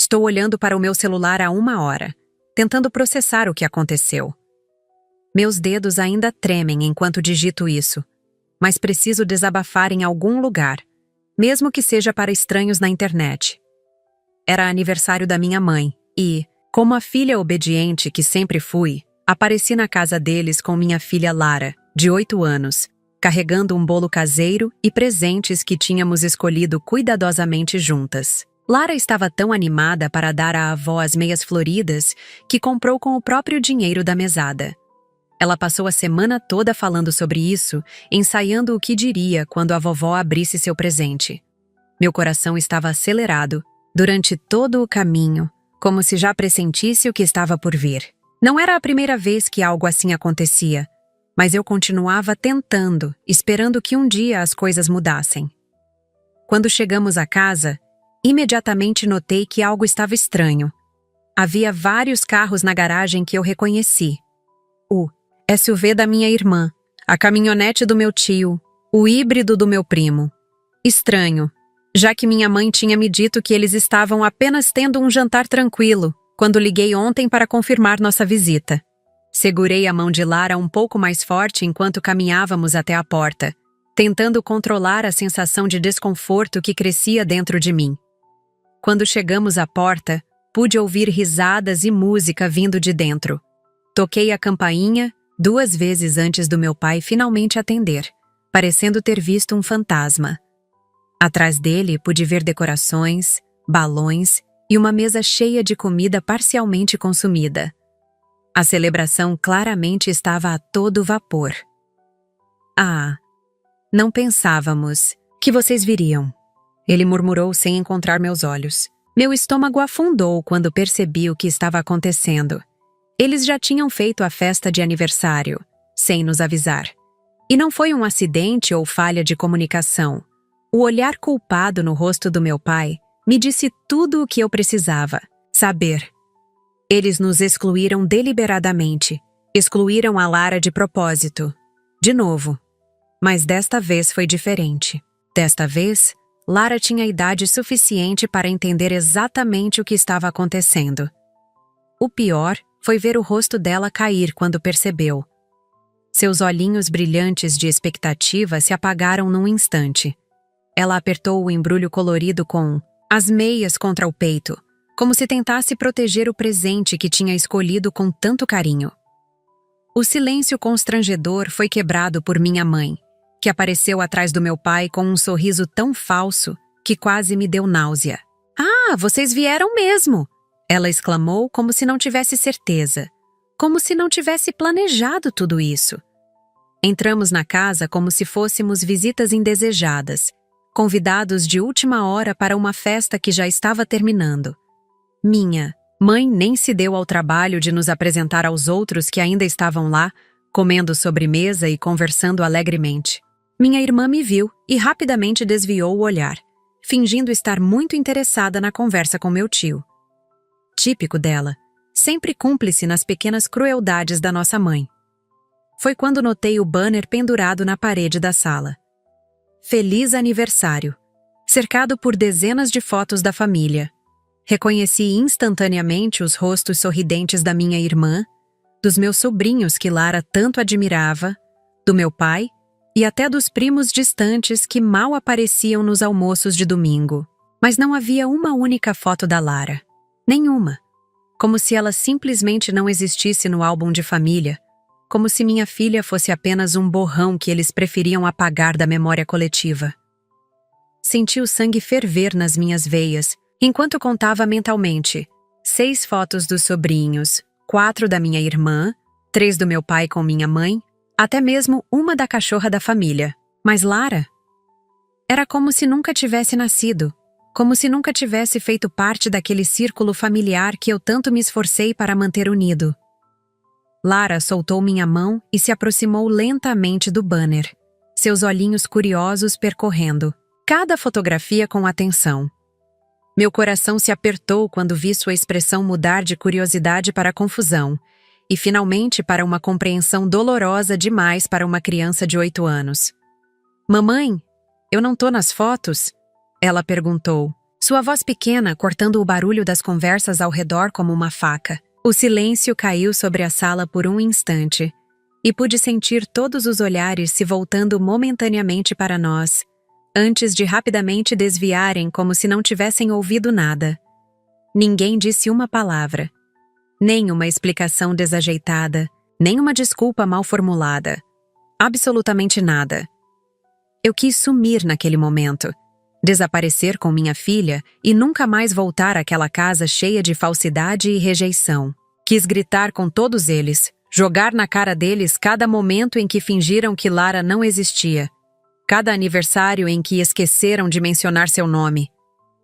Estou olhando para o meu celular há 1 hora, tentando processar o que aconteceu. Meus dedos ainda tremem enquanto digito isso, mas preciso desabafar em algum lugar, mesmo que seja para estranhos na internet. Era aniversário da minha mãe e, como a filha obediente que sempre fui, apareci na casa deles com minha filha Lara, de 8 anos, carregando um bolo caseiro e presentes que tínhamos escolhido cuidadosamente juntas. Lara estava tão animada para dar à avó as meias floridas que comprou com o próprio dinheiro da mesada. Ela passou a semana toda falando sobre isso, ensaiando o que diria quando a vovó abrisse seu presente. Meu coração estava acelerado durante todo o caminho, como se já pressentisse o que estava por vir. Não era a primeira vez que algo assim acontecia, mas eu continuava tentando, esperando que um dia as coisas mudassem. Quando chegamos à casa, imediatamente notei que algo estava estranho. Havia vários carros na garagem que eu reconheci. O SUV da minha irmã, a caminhonete do meu tio, o híbrido do meu primo. Estranho, já que minha mãe tinha me dito que eles estavam apenas tendo um jantar tranquilo, quando liguei ontem para confirmar nossa visita. Segurei a mão de Lara um pouco mais forte enquanto caminhávamos até a porta, tentando controlar a sensação de desconforto que crescia dentro de mim. Quando chegamos à porta, pude ouvir risadas e música vindo de dentro. Toquei a campainha 2 vezes antes do meu pai finalmente atender, parecendo ter visto um fantasma. Atrás dele pude ver decorações, balões e uma mesa cheia de comida parcialmente consumida. A celebração claramente estava a todo vapor. Ah, não pensávamos que vocês viriam, ele murmurou sem encontrar meus olhos. Meu estômago afundou quando percebi o que estava acontecendo. Eles já tinham feito a festa de aniversário, sem nos avisar. E não foi um acidente ou falha de comunicação. O olhar culpado no rosto do meu pai me disse tudo o que eu precisava saber. Eles nos excluíram deliberadamente. Excluíram a Lara de propósito. De novo. Mas desta vez foi diferente. Desta vez, Lara tinha idade suficiente para entender exatamente o que estava acontecendo. O pior foi ver o rosto dela cair quando percebeu. Seus olhinhos brilhantes de expectativa se apagaram num instante. Ela apertou o embrulho colorido com as meias contra o peito, como se tentasse proteger o presente que tinha escolhido com tanto carinho. O silêncio constrangedor foi quebrado por minha mãe, que apareceu atrás do meu pai com um sorriso tão falso que quase me deu náusea. "Ah, vocês vieram mesmo!" Ela exclamou como se não tivesse certeza, como se não tivesse planejado tudo isso. Entramos na casa como se fôssemos visitas indesejadas, convidados de última hora para uma festa que já estava terminando. Minha mãe nem se deu ao trabalho de nos apresentar aos outros que ainda estavam lá, comendo sobremesa e conversando alegremente. Minha irmã me viu e rapidamente desviou o olhar, fingindo estar muito interessada na conversa com meu tio. Típico dela, sempre cúmplice nas pequenas crueldades da nossa mãe. Foi quando notei o banner pendurado na parede da sala. Feliz aniversário, cercado por dezenas de fotos da família. Reconheci instantaneamente os rostos sorridentes da minha irmã, dos meus sobrinhos que Lara tanto admirava, do meu pai e até dos primos distantes que mal apareciam nos almoços de domingo. Mas não havia uma única foto da Lara. Nenhuma. Como se ela simplesmente não existisse no álbum de família. Como se minha filha fosse apenas um borrão que eles preferiam apagar da memória coletiva. Senti o sangue ferver nas minhas veias, enquanto contava mentalmente 6 fotos dos sobrinhos, 4 da minha irmã, 3 do meu pai com minha mãe, até mesmo uma da cachorra da família. Mas Lara? Era como se nunca tivesse nascido, como se nunca tivesse feito parte daquele círculo familiar que eu tanto me esforcei para manter unido. Lara soltou minha mão e se aproximou lentamente do banner, seus olhinhos curiosos percorrendo cada fotografia com atenção. Meu coração se apertou quando vi sua expressão mudar de curiosidade para confusão e finalmente para uma compreensão dolorosa demais para uma criança de 8 anos. "Mamãe, eu não tô nas fotos?" Ela perguntou, Sua voz pequena cortando o barulho das conversas ao redor como uma faca. O silêncio caiu sobre a sala por um instante, e pude sentir todos os olhares se voltando momentaneamente para nós, antes de rapidamente desviarem como se não tivessem ouvido nada. Ninguém disse uma palavra, nem uma explicação desajeitada, nem uma desculpa mal formulada. Absolutamente nada. Eu quis sumir naquele momento, desaparecer com minha filha e nunca mais voltar àquela casa cheia de falsidade e rejeição. Quis gritar com todos eles, jogar na cara deles cada momento em que fingiram que Lara não existia, cada aniversário em que esqueceram de mencionar seu nome,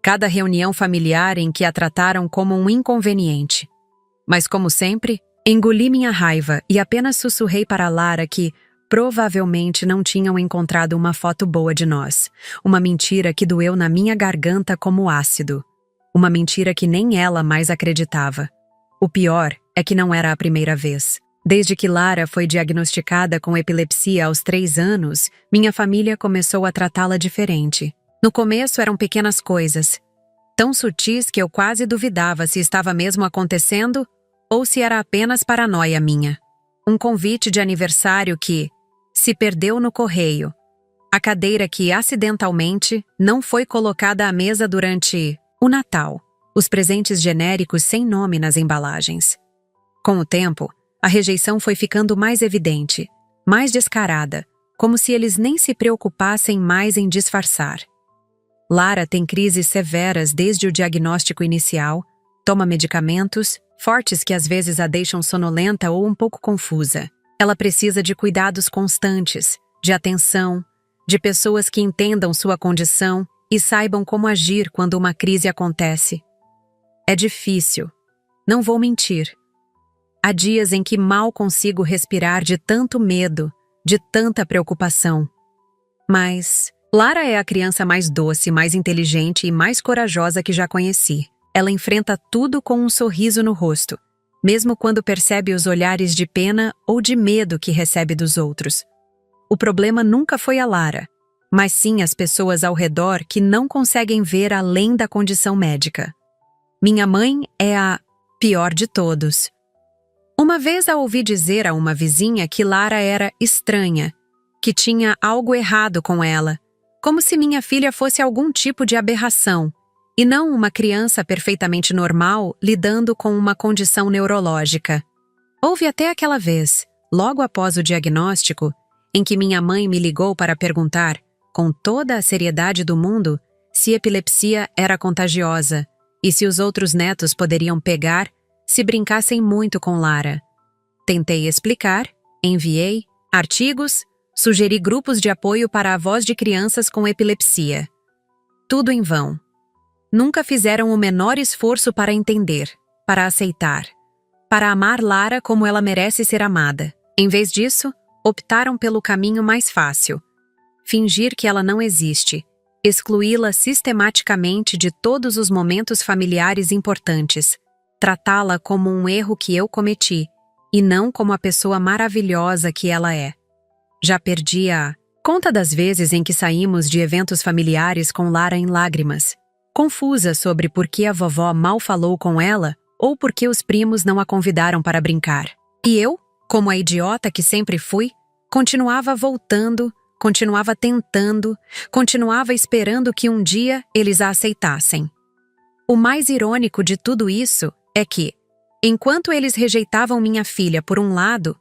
cada reunião familiar em que a trataram como um inconveniente. Mas, como sempre, engoli minha raiva e apenas sussurrei para Lara que, provavelmente, não tinham encontrado uma foto boa de nós. Uma mentira que doeu na minha garganta como ácido. Uma mentira que nem ela mais acreditava. O pior é que não era a primeira vez. Desde que Lara foi diagnosticada com epilepsia aos 3 anos, minha família começou a tratá-la diferente. No começo eram pequenas coisas, tão sutis que eu quase duvidava se estava mesmo acontecendo ou se era apenas paranoia minha. Um convite de aniversário que se perdeu no correio. A cadeira que, acidentalmente, não foi colocada à mesa durante o Natal. Os presentes genéricos sem nome nas embalagens. Com o tempo, a rejeição foi ficando mais evidente, mais descarada, como se eles nem se preocupassem mais em disfarçar. Lara tem crises severas desde o diagnóstico inicial, toma medicamentos, fortes que às vezes a deixam sonolenta ou um pouco confusa. Ela precisa de cuidados constantes, de atenção, de pessoas que entendam sua condição e saibam como agir quando uma crise acontece. É difícil, não vou mentir. Há dias em que mal consigo respirar de tanto medo, de tanta preocupação. Mas Lara é a criança mais doce, mais inteligente e mais corajosa que já conheci. Ela enfrenta tudo com um sorriso no rosto, mesmo quando percebe os olhares de pena ou de medo que recebe dos outros. O problema nunca foi a Lara, mas sim as pessoas ao redor que não conseguem ver além da condição médica. Minha mãe é a pior de todos. Uma vez a ouvi dizer a uma vizinha que Lara era estranha, que tinha algo errado com ela, como se minha filha fosse algum tipo de aberração, e não uma criança perfeitamente normal lidando com uma condição neurológica. Houve até aquela vez, logo após o diagnóstico, em que minha mãe me ligou para perguntar, com toda a seriedade do mundo, se epilepsia era contagiosa e se os outros netos poderiam pegar se brincassem muito com Lara. Tentei explicar, enviei artigos, sugeri grupos de apoio para avós de crianças com epilepsia. Tudo em vão. Nunca fizeram o menor esforço para entender, para aceitar, para amar Lara como ela merece ser amada. Em vez disso, optaram pelo caminho mais fácil: fingir que ela não existe, excluí-la sistematicamente de todos os momentos familiares importantes, tratá-la como um erro que eu cometi, e não como a pessoa maravilhosa que ela é. Já perdi a conta das vezes em que saímos de eventos familiares com Lara em lágrimas, confusa sobre por que a vovó mal falou com ela ou por que os primos não a convidaram para brincar. E eu, como a idiota que sempre fui, continuava voltando, continuava tentando, continuava esperando que um dia eles a aceitassem. O mais irônico de tudo isso é que, enquanto eles rejeitavam minha filha por um lado,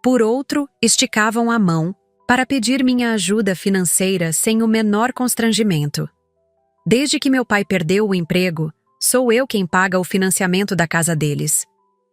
por outro esticavam a mão para pedir minha ajuda financeira sem o menor constrangimento. Desde que meu pai perdeu o emprego, sou eu quem paga o financiamento da casa deles.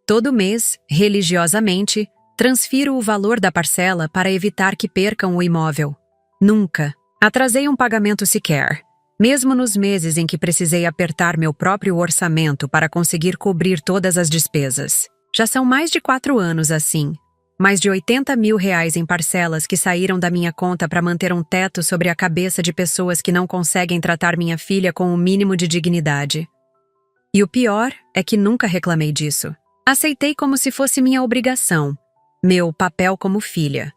Todo mês, religiosamente, transfiro o valor da parcela para evitar que percam o imóvel. Nunca atrasei um pagamento sequer, mesmo nos meses em que precisei apertar meu próprio orçamento para conseguir cobrir todas as despesas. Já são mais de 4 anos assim. Mais de R$80 mil em parcelas que saíram da minha conta para manter um teto sobre a cabeça de pessoas que não conseguem tratar minha filha com o mínimo de dignidade. E o pior é que nunca reclamei disso. Aceitei como se fosse minha obrigação, meu papel como filha.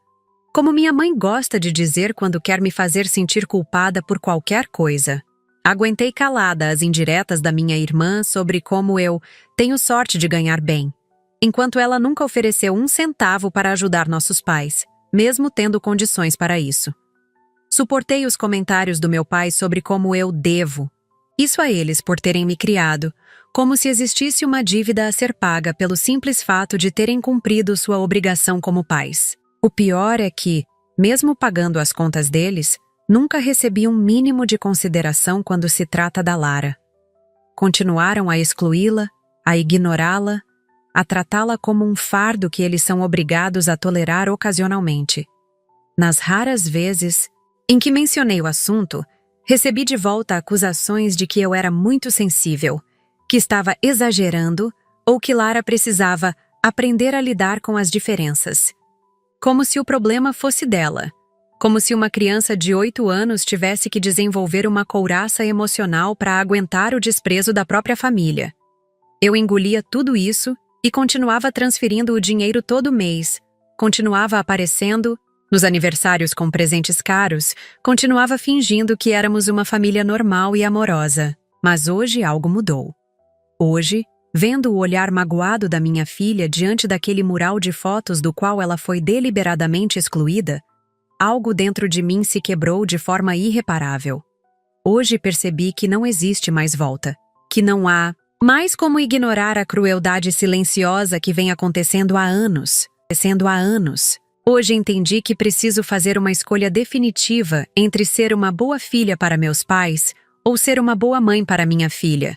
Como minha mãe gosta de dizer quando quer me fazer sentir culpada por qualquer coisa. Aguentei calada as indiretas da minha irmã sobre como eu tenho sorte de ganhar bem, enquanto ela nunca ofereceu um centavo para ajudar nossos pais, mesmo tendo condições para isso. Suportei os comentários do meu pai sobre como eu devo isso a eles por terem me criado, como se existisse uma dívida a ser paga pelo simples fato de terem cumprido sua obrigação como pais. O pior é que, mesmo pagando as contas deles, nunca recebi um mínimo de consideração quando se trata da Lara. Continuaram a excluí-la, a ignorá-la, a tratá-la como um fardo que eles são obrigados a tolerar ocasionalmente. Nas raras vezes em que mencionei o assunto, recebi de volta acusações de que eu era muito sensível, que estava exagerando ou que Lara precisava aprender a lidar com as diferenças. Como se o problema fosse dela. Como se uma criança de 8 anos tivesse que desenvolver uma couraça emocional para aguentar o desprezo da própria família. Eu engolia tudo isso e continuava transferindo o dinheiro todo mês, continuava aparecendo nos aniversários com presentes caros, continuava fingindo que éramos uma família normal e amorosa. Mas hoje algo mudou. Hoje, vendo o olhar magoado da minha filha diante daquele mural de fotos do qual ela foi deliberadamente excluída, algo dentro de mim se quebrou de forma irreparável. Hoje percebi que não existe mais volta, que não há mais como ignorar a crueldade silenciosa que vem acontecendo há anos. Hoje entendi que preciso fazer uma escolha definitiva entre ser uma boa filha para meus pais ou ser uma boa mãe para minha filha.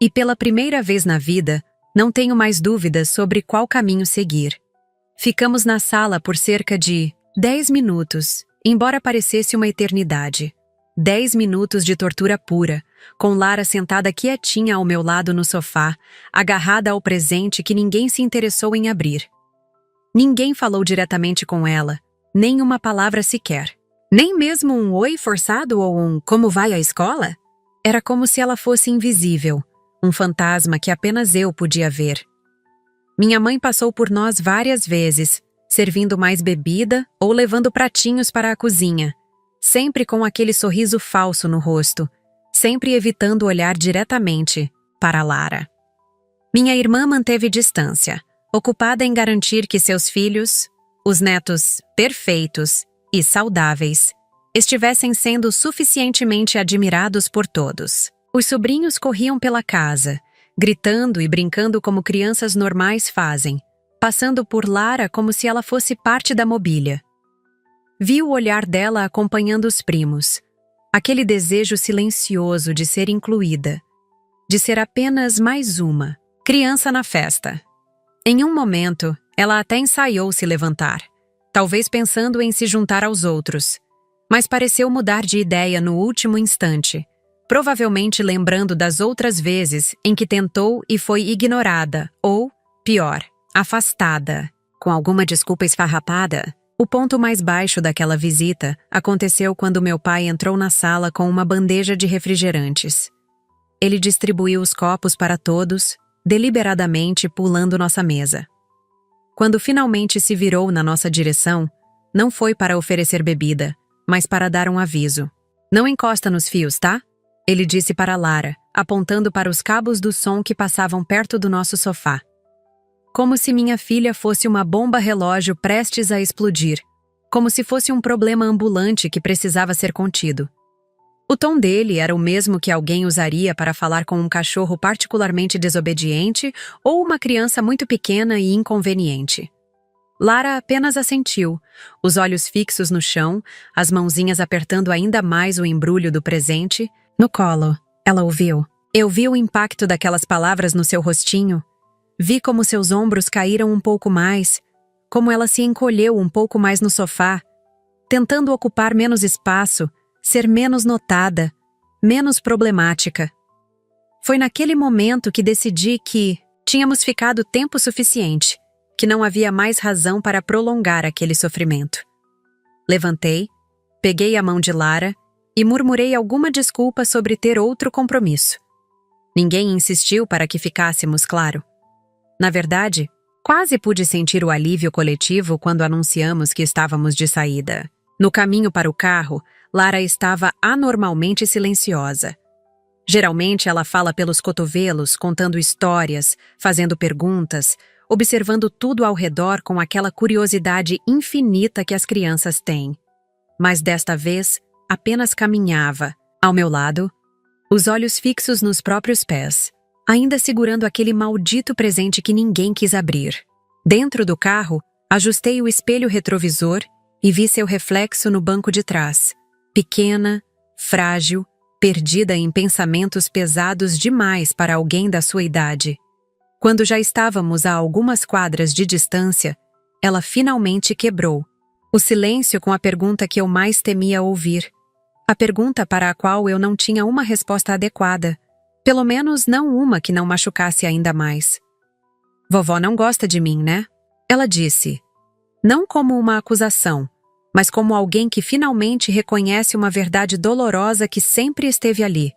E pela primeira vez na vida, não tenho mais dúvidas sobre qual caminho seguir. Ficamos na sala por cerca de 10 minutos, embora parecesse uma eternidade. 10 minutos de tortura pura, com Lara sentada quietinha ao meu lado no sofá, agarrada ao presente que ninguém se interessou em abrir. Ninguém falou diretamente com ela, nem uma palavra sequer. Nem mesmo um oi forçado ou um como vai à escola? Era como se ela fosse invisível, um fantasma que apenas eu podia ver. Minha mãe passou por nós várias vezes, servindo mais bebida ou levando pratinhos para a cozinha, sempre com aquele sorriso falso no rosto, sempre evitando olhar diretamente para Lara. Minha irmã manteve distância, ocupada em garantir que seus filhos, os netos perfeitos e saudáveis, estivessem sendo suficientemente admirados por todos. Os sobrinhos corriam pela casa, gritando e brincando como crianças normais fazem, passando por Lara como se ela fosse parte da mobília. Vi o olhar dela acompanhando os primos, aquele desejo silencioso de ser incluída, de ser apenas mais uma criança na festa. Em um momento, ela até ensaiou se levantar, talvez pensando em se juntar aos outros, mas pareceu mudar de ideia no último instante, provavelmente lembrando das outras vezes em que tentou e foi ignorada ou, pior, afastada, com alguma desculpa esfarrapada. O ponto mais baixo daquela visita aconteceu quando meu pai entrou na sala com uma bandeja de refrigerantes. Ele distribuiu os copos para todos, deliberadamente pulando nossa mesa. Quando finalmente se virou na nossa direção, não foi para oferecer bebida, mas para dar um aviso. Não encosta nos fios, tá? Ele disse para Lara, apontando para os cabos do som que passavam perto do nosso sofá. Como se minha filha fosse uma bomba relógio prestes a explodir, como se fosse um problema ambulante que precisava ser contido. O tom dele era o mesmo que alguém usaria para falar com um cachorro particularmente desobediente ou uma criança muito pequena e inconveniente. Lara apenas assentiu, os olhos fixos no chão, as mãozinhas apertando ainda mais o embrulho do presente. No colo, ela ouviu. Eu vi o impacto daquelas palavras no seu rostinho. Vi como seus ombros caíram um pouco mais, como ela se encolheu um pouco mais no sofá, tentando ocupar menos espaço, ser menos notada, menos problemática. Foi naquele momento que decidi que tínhamos ficado tempo suficiente, que não havia mais razão para prolongar aquele sofrimento. Levantei, peguei a mão de Lara e murmurei alguma desculpa sobre ter outro compromisso. Ninguém insistiu para que ficássemos, claro. Na verdade, quase pude sentir o alívio coletivo quando anunciamos que estávamos de saída. No caminho para o carro, Lara estava anormalmente silenciosa, Geralmente ela fala pelos cotovelos, contando histórias, fazendo perguntas, observando tudo ao redor com aquela curiosidade infinita que as crianças têm. Mas desta vez, apenas caminhava, ao meu lado, os olhos fixos nos próprios pés, ainda segurando aquele maldito presente que ninguém quis abrir. Dentro do carro, ajustei o espelho retrovisor e vi seu reflexo no banco de trás. Pequena, frágil, perdida em pensamentos pesados demais para alguém da sua idade. Quando já estávamos a algumas quadras de distância, ela finalmente quebrou o silêncio com a pergunta que eu mais temia ouvir. A pergunta para a qual eu não tinha uma resposta adequada. Pelo menos não uma que não machucasse ainda mais. Vovó não gosta de mim, né? Ela disse. Não como uma acusação, mas como alguém que finalmente reconhece uma verdade dolorosa que sempre esteve ali.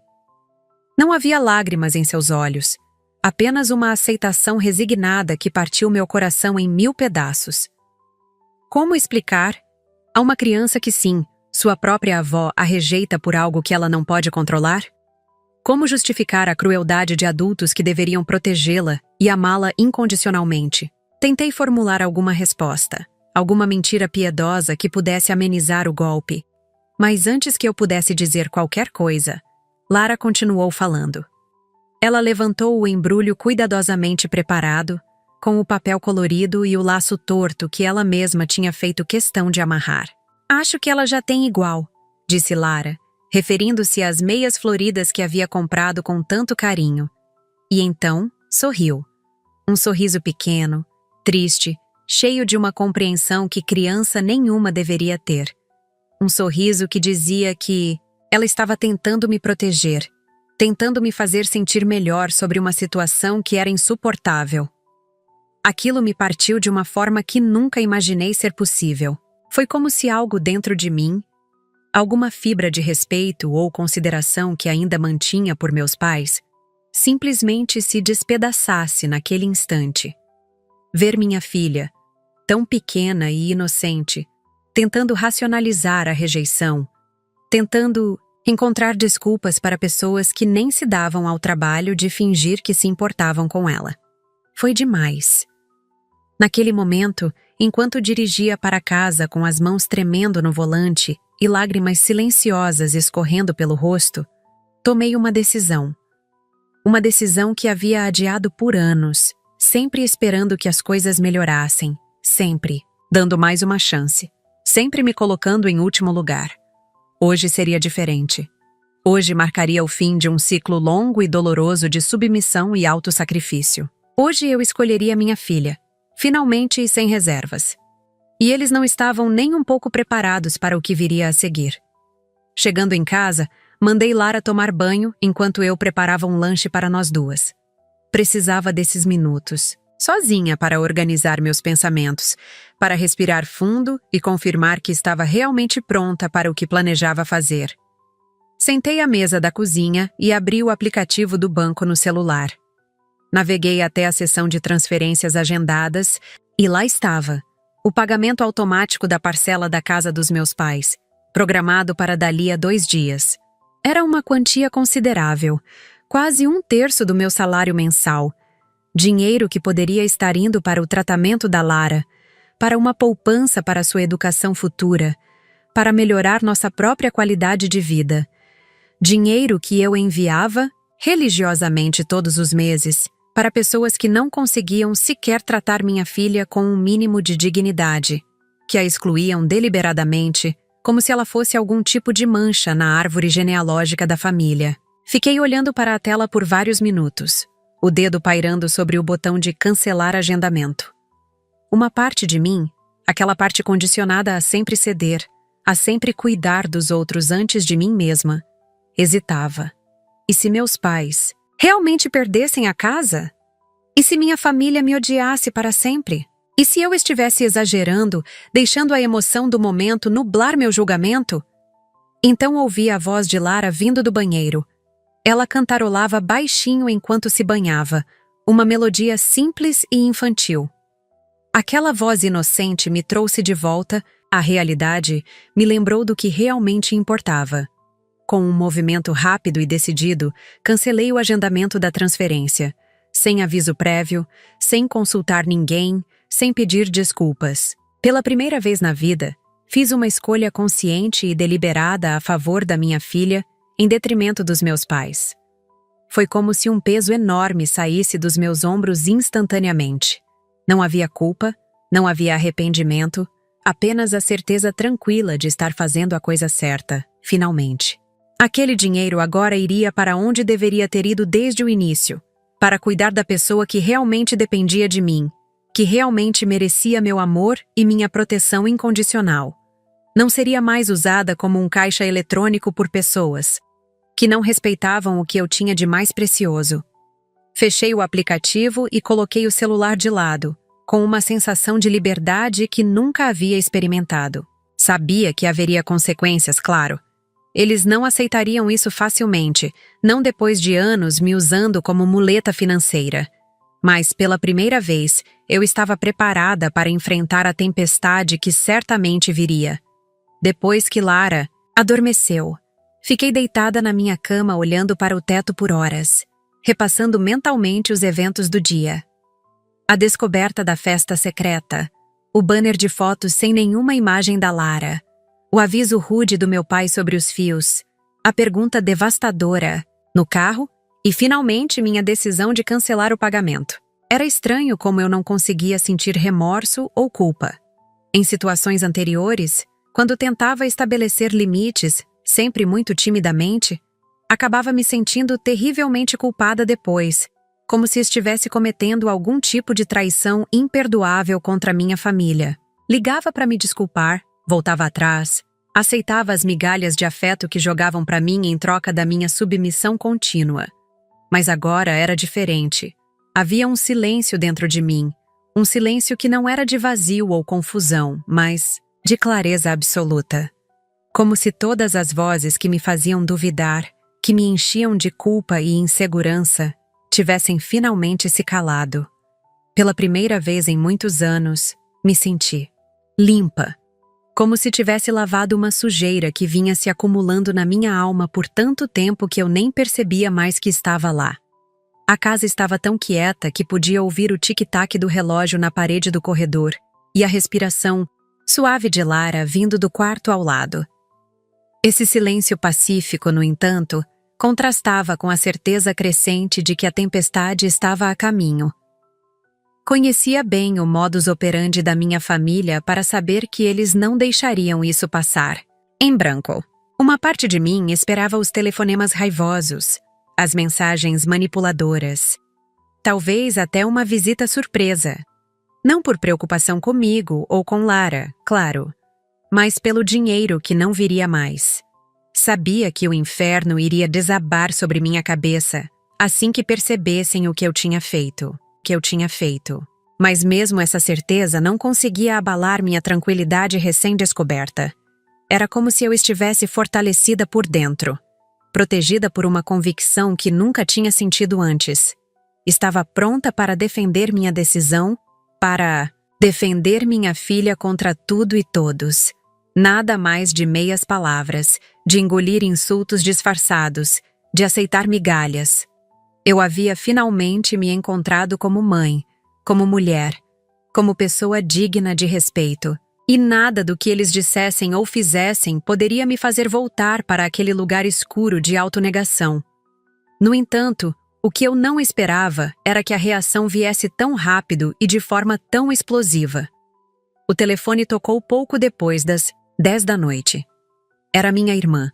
Não havia lágrimas em seus olhos, apenas uma aceitação resignada que partiu meu coração em 1000 pedaços. Como explicar a uma criança que sim, sua própria avó a rejeita por algo que ela não pode controlar? Como justificar a crueldade de adultos que deveriam protegê-la e amá-la incondicionalmente? Tentei formular alguma resposta, alguma mentira piedosa que pudesse amenizar o golpe. Mas antes que eu pudesse dizer qualquer coisa, Lara continuou falando. Ela levantou o embrulho cuidadosamente preparado, com o papel colorido e o laço torto que ela mesma tinha feito questão de amarrar. Acho que ela já tem igual, disse Lara, referindo-se às meias floridas que havia comprado com tanto carinho. E então, sorriu. Um sorriso pequeno, triste, cheio de uma compreensão que criança nenhuma deveria ter. Um sorriso que dizia que ela estava tentando me proteger, tentando me fazer sentir melhor sobre uma situação que era insuportável. Aquilo me partiu de uma forma que nunca imaginei ser possível. Foi como se algo dentro de mim, alguma fibra de respeito ou consideração que ainda mantinha por meus pais, simplesmente se despedaçasse naquele instante. Ver minha filha, tão pequena e inocente, tentando racionalizar a rejeição, tentando encontrar desculpas para pessoas que nem se davam ao trabalho de fingir que se importavam com ela. Foi demais. Naquele momento, enquanto dirigia para casa com as mãos tremendo no volante e lágrimas silenciosas escorrendo pelo rosto, tomei uma decisão. Uma decisão que havia adiado por anos, sempre esperando que as coisas melhorassem, sempre, dando mais uma chance, sempre me colocando em último lugar. Hoje seria diferente. Hoje marcaria o fim de um ciclo longo e doloroso de submissão e autossacrifício. Hoje eu escolheria minha filha, finalmente e sem reservas. E eles não estavam nem um pouco preparados para o que viria a seguir. Chegando em casa, mandei Lara tomar banho enquanto eu preparava um lanche para nós duas. Precisava desses minutos, sozinha, para organizar meus pensamentos, para respirar fundo e confirmar que estava realmente pronta para o que planejava fazer. Sentei à mesa da cozinha e abri o aplicativo do banco no celular. Naveguei até a seção de transferências agendadas e lá estava, o pagamento automático da parcela da casa dos meus pais, programado para dali a 2 dias. Era uma quantia considerável, quase 1/3 do meu salário mensal. Dinheiro que poderia estar indo para o tratamento da Lara, para uma poupança para sua educação futura, para melhorar nossa própria qualidade de vida. Dinheiro que eu enviava, religiosamente todos os meses, para pessoas que não conseguiam sequer tratar minha filha com um mínimo de dignidade, que a excluíam deliberadamente, como se ela fosse algum tipo de mancha na árvore genealógica da família. Fiquei olhando para a tela por vários minutos, o dedo pairando sobre o botão de cancelar agendamento. Uma parte de mim, aquela parte condicionada a sempre ceder, a sempre cuidar dos outros antes de mim mesma, hesitava. E se meus pais realmente perdessem a casa? E se minha família me odiasse para sempre? E se eu estivesse exagerando, deixando a emoção do momento nublar meu julgamento? Então ouvi a voz de Lara vindo do banheiro. Ela cantarolava baixinho enquanto se banhava, uma melodia simples e infantil. Aquela voz inocente me trouxe de volta, à realidade, me lembrou do que realmente importava. Com um movimento rápido e decidido, cancelei o agendamento da transferência, sem aviso prévio, sem consultar ninguém, sem pedir desculpas. Pela primeira vez na vida, fiz uma escolha consciente e deliberada a favor da minha filha, em detrimento dos meus pais. Foi como se um peso enorme saísse dos meus ombros instantaneamente. Não havia culpa, não havia arrependimento, apenas a certeza tranquila de estar fazendo a coisa certa, finalmente. Aquele dinheiro agora iria para onde deveria ter ido desde o início, para cuidar da pessoa que realmente dependia de mim, que realmente merecia meu amor e minha proteção incondicional. Não seria mais usada como um caixa eletrônico por pessoas que não respeitavam o que eu tinha de mais precioso. Fechei o aplicativo e coloquei o celular de lado, com uma sensação de liberdade que nunca havia experimentado. Sabia que haveria consequências, claro. Eles não aceitariam isso facilmente, não depois de anos me usando como muleta financeira. Mas, pela primeira vez, eu estava preparada para enfrentar a tempestade que certamente viria. Depois que Lara adormeceu, fiquei deitada na minha cama olhando para o teto por horas, repassando mentalmente os eventos do dia. A descoberta da festa secreta, o banner de fotos sem nenhuma imagem da Lara, o aviso rude do meu pai sobre os fios, a pergunta devastadora no carro e, finalmente, minha decisão de cancelar o pagamento. Era estranho como eu não conseguia sentir remorso ou culpa. Em situações anteriores, quando tentava estabelecer limites, sempre muito timidamente, acabava me sentindo terrivelmente culpada depois, como se estivesse cometendo algum tipo de traição imperdoável contra minha família. Ligava para me desculpar, voltava atrás, aceitava as migalhas de afeto que jogavam para mim em troca da minha submissão contínua. Mas agora era diferente. Havia um silêncio dentro de mim, um silêncio que não era de vazio ou confusão, mas de clareza absoluta. Como se todas as vozes que me faziam duvidar, que me enchiam de culpa e insegurança, tivessem finalmente se calado. Pela primeira vez em muitos anos, me senti limpa, como se tivesse lavado uma sujeira que vinha se acumulando na minha alma por tanto tempo que eu nem percebia mais que estava lá. A casa estava tão quieta que podia ouvir o tic-tac do relógio na parede do corredor e a respiração suave de Lara vindo do quarto ao lado. Esse silêncio pacífico, no entanto, contrastava com a certeza crescente de que a tempestade estava a caminho. Conhecia bem o modus operandi da minha família para saber que eles não deixariam isso passar. Em branco, uma parte de mim esperava os telefonemas raivosos, as mensagens manipuladoras, talvez até uma visita surpresa. Não por preocupação comigo ou com Lara, claro, mas pelo dinheiro que não viria mais. Sabia que o inferno iria desabar sobre minha cabeça assim que percebessem o que eu tinha feito. Mas mesmo essa certeza não conseguia abalar minha tranquilidade recém-descoberta. Era como se eu estivesse fortalecida por dentro, protegida por uma convicção que nunca tinha sentido antes. Estava pronta para defender minha decisão, para defender minha filha contra tudo e todos. Nada mais de meias palavras, de engolir insultos disfarçados, de aceitar migalhas. Eu havia finalmente me encontrado como mãe, como mulher, como pessoa digna de respeito. E nada do que eles dissessem ou fizessem poderia me fazer voltar para aquele lugar escuro de autonegação. No entanto, o que eu não esperava era que a reação viesse tão rápido e de forma tão explosiva. O telefone tocou pouco depois das 10 da noite. Era minha irmã.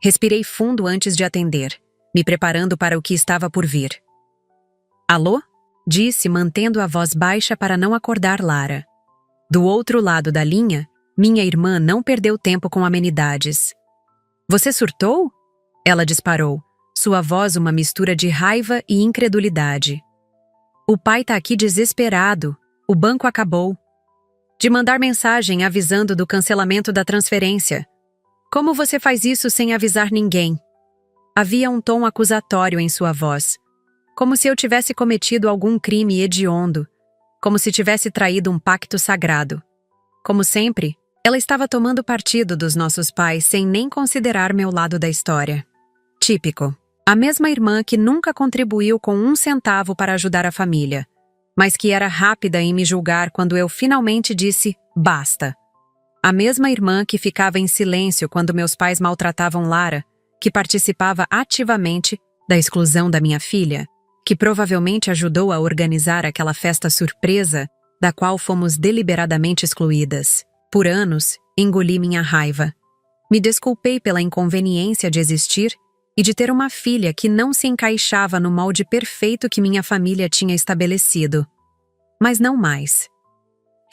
Respirei fundo antes de atender, me preparando para o que estava por vir. Alô? Disse, mantendo a voz baixa para não acordar Lara. Do outro lado da linha, minha irmã não perdeu tempo com amenidades. Você surtou? Ela disparou, sua voz uma mistura de raiva e incredulidade. O pai tá aqui desesperado. O banco acabou de mandar mensagem avisando do cancelamento da transferência. Como você faz isso sem avisar ninguém? Havia um tom acusatório em sua voz, como se eu tivesse cometido algum crime hediondo, como se tivesse traído um pacto sagrado. Como sempre, Ela estava tomando partido dos nossos pais sem nem considerar meu lado da história. Típico. A mesma irmã que nunca contribuiu com 1 centavo para ajudar a família, mas que era rápida em me julgar quando eu finalmente disse basta. A mesma irmã que ficava em silêncio quando meus pais maltratavam Lara, que participava ativamente da exclusão da minha filha, que provavelmente ajudou a organizar aquela festa surpresa da qual fomos deliberadamente excluídas. Por anos, engoli minha raiva. Me desculpei pela inconveniência de existir e de ter uma filha que não se encaixava no molde perfeito que minha família tinha estabelecido. Mas não mais.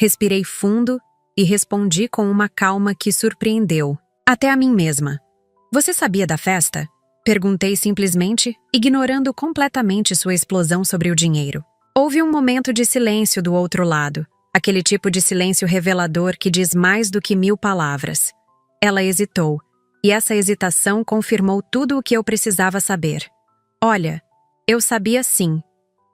Respirei fundo e respondi com uma calma que surpreendeu, até a mim mesma. Você sabia da festa? Perguntei simplesmente, ignorando completamente sua explosão sobre o dinheiro. Houve um momento de silêncio do outro lado, aquele tipo de silêncio revelador que diz mais do que 1000 palavras. Ela hesitou, e essa hesitação confirmou tudo o que eu precisava saber. Olha, eu sabia sim,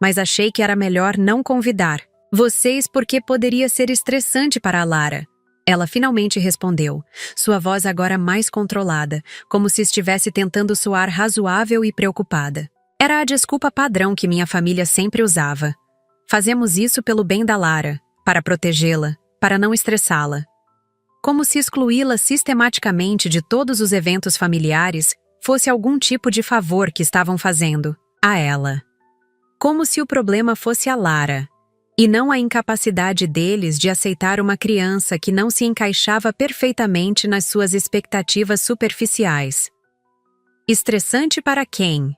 mas achei que era melhor não convidar vocês porque poderia ser estressante para a Lara. Ela finalmente respondeu, sua voz agora mais controlada, como se estivesse tentando soar razoável e preocupada. Era a desculpa padrão que minha família sempre usava. Fazemos isso pelo bem da Lara, para protegê-la, para não estressá-la. Como se excluí-la sistematicamente de todos os eventos familiares fosse algum tipo de favor que estavam fazendo a ela. Como se o problema fosse a Lara, e não a incapacidade deles de aceitar uma criança que não se encaixava perfeitamente nas suas expectativas superficiais. Estressante para quem?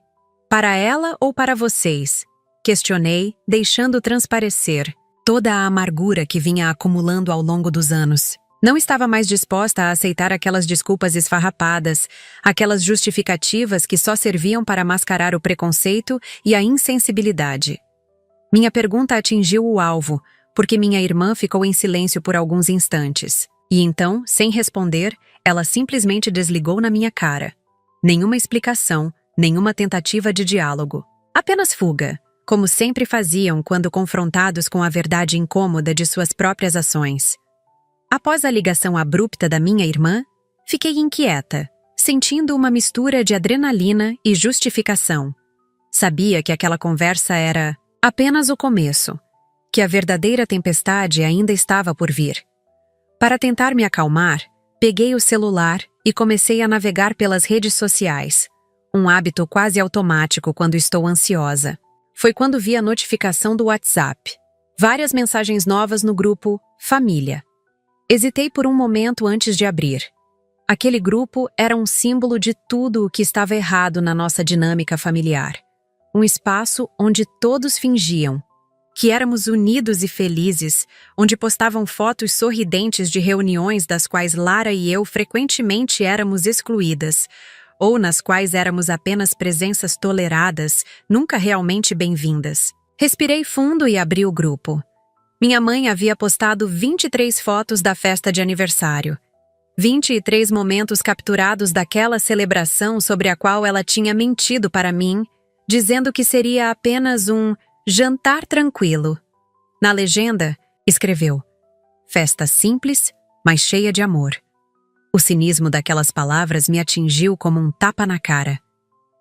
Para ela ou para vocês? Questionei, deixando transparecer toda a amargura que vinha acumulando ao longo dos anos. Não estava mais disposta a aceitar aquelas desculpas esfarrapadas, aquelas justificativas que só serviam para mascarar o preconceito e a insensibilidade. Minha pergunta atingiu o alvo, porque minha irmã ficou em silêncio por alguns instantes. E então, sem responder, ela simplesmente desligou na minha cara. Nenhuma explicação, nenhuma tentativa de diálogo. Apenas fuga, como sempre faziam quando confrontados com a verdade incômoda de suas próprias ações. Após a ligação abrupta da minha irmã, fiquei inquieta, sentindo uma mistura de adrenalina e justificação. Sabia que aquela conversa era apenas o começo, que a verdadeira tempestade ainda estava por vir. Para tentar me acalmar, peguei o celular e comecei a navegar pelas redes sociais, um hábito quase automático quando estou ansiosa. Foi quando vi a notificação do WhatsApp. Várias mensagens novas no grupo Família. Hesitei por um momento antes de abrir. Aquele grupo era um símbolo de tudo o que estava errado na nossa dinâmica familiar. Um espaço onde todos fingiam que éramos unidos e felizes, onde postavam fotos sorridentes de reuniões das quais Lara e eu frequentemente éramos excluídas, ou nas quais éramos apenas presenças toleradas, nunca realmente bem-vindas. Respirei fundo e abri o grupo. Minha mãe havia postado 23 fotos da festa de aniversário. 23 momentos capturados daquela celebração sobre a qual ela tinha mentido para mim, dizendo que seria apenas um jantar tranquilo. Na legenda, escreveu: festa simples, mas cheia de amor. O cinismo daquelas palavras me atingiu como um tapa na cara.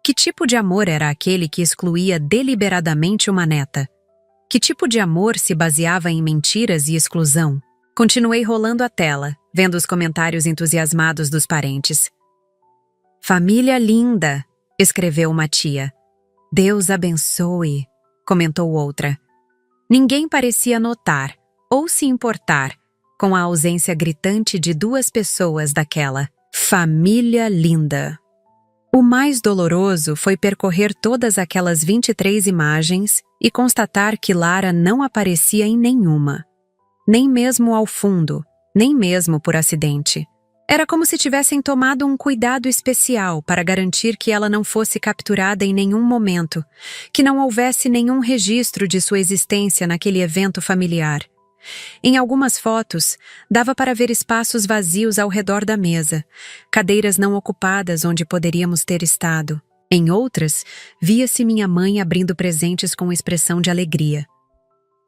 Que tipo de amor era aquele que excluía deliberadamente uma neta? Que tipo de amor se baseava em mentiras e exclusão? Continuei rolando a tela, vendo os comentários entusiasmados dos parentes. Família linda, escreveu uma tia. Deus abençoe, comentou outra. Ninguém parecia notar, ou se importar, com a ausência gritante de 2 pessoas daquela família linda. O mais doloroso foi percorrer todas aquelas 23 imagens e constatar que Lara não aparecia em nenhuma. Nem mesmo ao fundo, nem mesmo por acidente. Era como se tivessem tomado um cuidado especial para garantir que ela não fosse capturada em nenhum momento, que não houvesse nenhum registro de sua existência naquele evento familiar. Em algumas fotos, dava para ver espaços vazios ao redor da mesa, cadeiras não ocupadas onde poderíamos ter estado. Em outras, via-se minha mãe abrindo presentes com expressão de alegria.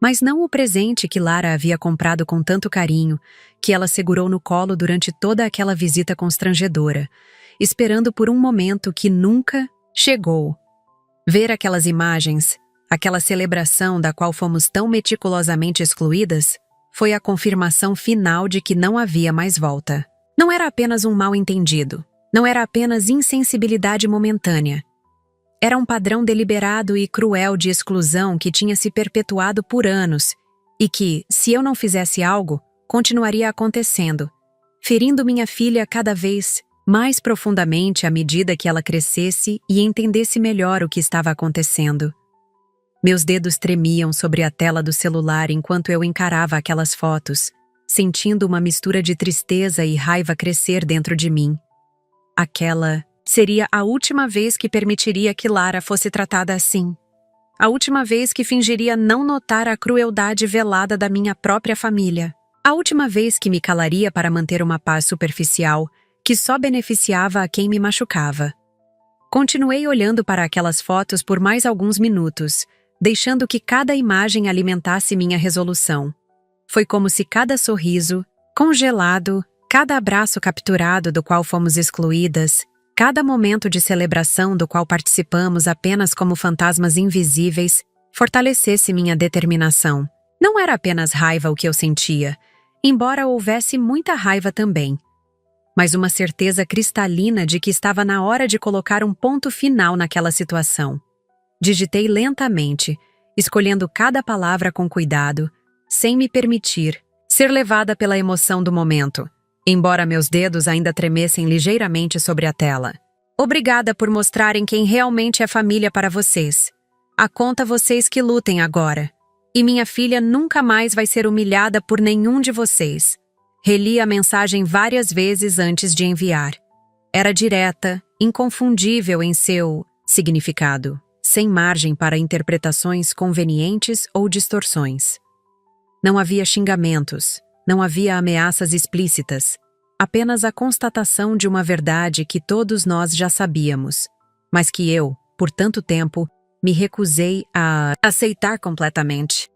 mas não o presente que Lara havia comprado com tanto carinho, que ela segurou no colo durante toda aquela visita constrangedora, esperando por um momento que nunca chegou. Ver aquelas imagens, aquela celebração da qual fomos tão meticulosamente excluídas, foi a confirmação final de que não havia mais volta. Não era apenas um mal-entendido, não era apenas insensibilidade momentânea. Era um padrão deliberado e cruel de exclusão que tinha se perpetuado por anos e que, se eu não fizesse algo, continuaria acontecendo, ferindo minha filha cada vez mais profundamente à medida que ela crescesse e entendesse melhor o que estava acontecendo. Meus dedos tremiam sobre a tela do celular enquanto eu encarava aquelas fotos, sentindo uma mistura de tristeza e raiva crescer dentro de mim. Aquela seria a última vez que permitiria que Lara fosse tratada assim. A última vez que fingiria não notar a crueldade velada da minha própria família. A última vez que me calaria para manter uma paz superficial que só beneficiava a quem me machucava. Continuei olhando para aquelas fotos por mais alguns minutos, deixando que cada imagem alimentasse minha resolução. Foi como se cada sorriso, congelado, cada abraço capturado do qual fomos excluídas, cada momento de celebração do qual participamos apenas como fantasmas invisíveis, fortalecesse minha determinação. Não era apenas raiva o que eu sentia, embora houvesse muita raiva também, mas uma certeza cristalina de que estava na hora de colocar um ponto final naquela situação. Digitei lentamente, escolhendo cada palavra com cuidado, sem me permitir ser levada pela emoção do momento, embora meus dedos ainda tremessem ligeiramente sobre a tela. Obrigada por mostrarem quem realmente é família para vocês. A conta vocês que lutem agora. E minha filha nunca mais vai ser humilhada por nenhum de vocês. Reli a mensagem várias vezes antes de enviar. Era direta, inconfundível em seu significado, sem margem para interpretações convenientes ou distorções. Não havia xingamentos, não havia ameaças explícitas, apenas a constatação de uma verdade que todos nós já sabíamos, mas que eu, por tanto tempo, me recusei a aceitar completamente.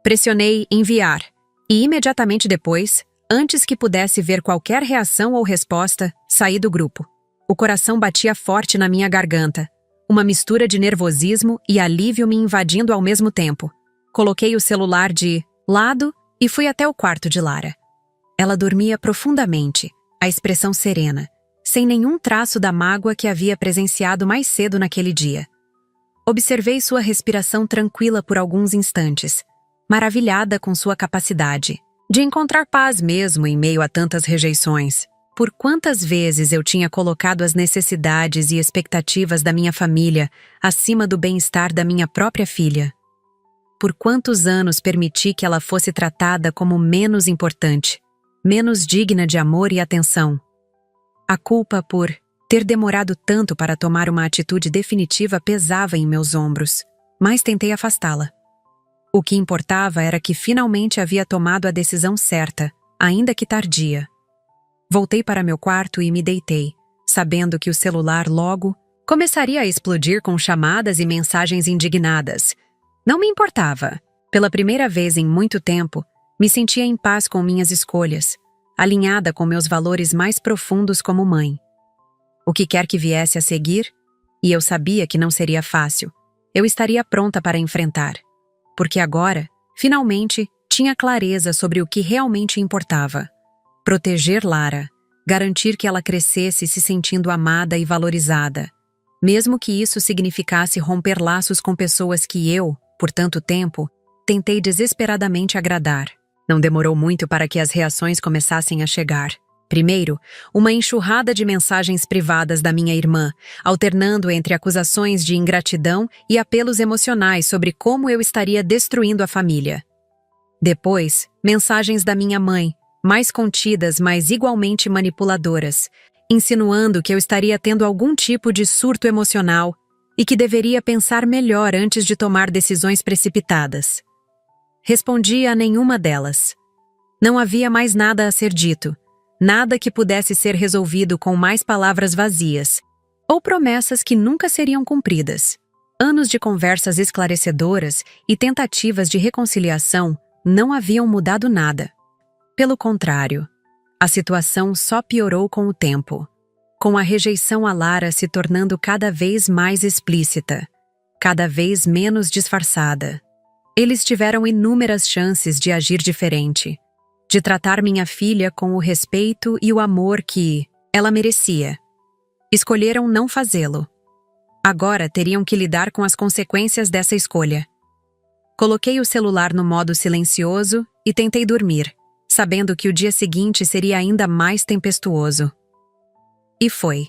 Pressionei enviar. E imediatamente depois, antes que pudesse ver qualquer reação ou resposta, saí do grupo. O coração batia forte na minha garganta, uma mistura de nervosismo e alívio me invadindo ao mesmo tempo. Coloquei o celular de lado e fui até o quarto de Lara. Ela dormia profundamente, a expressão serena, sem nenhum traço da mágoa que havia presenciado mais cedo naquele dia. Observei sua respiração tranquila por alguns instantes, maravilhada com sua capacidade de encontrar paz mesmo em meio a tantas rejeições. Por quantas vezes eu tinha colocado as necessidades e expectativas da minha família acima do bem-estar da minha própria filha? Por quantos anos permiti que ela fosse tratada como menos importante, menos digna de amor e atenção? A culpa por ter demorado tanto para tomar uma atitude definitiva pesava em meus ombros, mas tentei afastá-la. O que importava era que finalmente havia tomado a decisão certa, ainda que tardia. Voltei para meu quarto e me deitei, sabendo que o celular logo começaria a explodir com chamadas e mensagens indignadas. Não me importava. Pela primeira vez em muito tempo, me sentia em paz com minhas escolhas, alinhada com meus valores mais profundos como mãe. O que quer que viesse a seguir, e eu sabia que não seria fácil, eu estaria pronta para enfrentar. Porque agora, finalmente, tinha clareza sobre o que realmente importava. Proteger Lara, garantir que ela crescesse se sentindo amada e valorizada, mesmo que isso significasse romper laços com pessoas que eu, por tanto tempo, tentei desesperadamente agradar. Não demorou muito para que as reações começassem a chegar. Primeiro, uma enxurrada de mensagens privadas da minha irmã, alternando entre acusações de ingratidão e apelos emocionais sobre como eu estaria destruindo a família. Depois, mensagens da minha mãe, mais contidas, mas igualmente manipuladoras, insinuando que eu estaria tendo algum tipo de surto emocional e que deveria pensar melhor antes de tomar decisões precipitadas. Respondi a nenhuma delas. Não havia mais nada a ser dito. Nada que pudesse ser resolvido com mais palavras vazias, ou promessas que nunca seriam cumpridas. Anos de conversas esclarecedoras e tentativas de reconciliação não haviam mudado nada. Pelo contrário, a situação só piorou com o tempo, com a rejeição a Lara se tornando cada vez mais explícita, cada vez menos disfarçada. Eles tiveram inúmeras chances de agir diferente, de tratar minha filha com o respeito e o amor que ela merecia. Escolheram não fazê-lo. Agora teriam que lidar com as consequências dessa escolha. Coloquei o celular no modo silencioso e tentei dormir, sabendo que o dia seguinte seria ainda mais tempestuoso. E foi.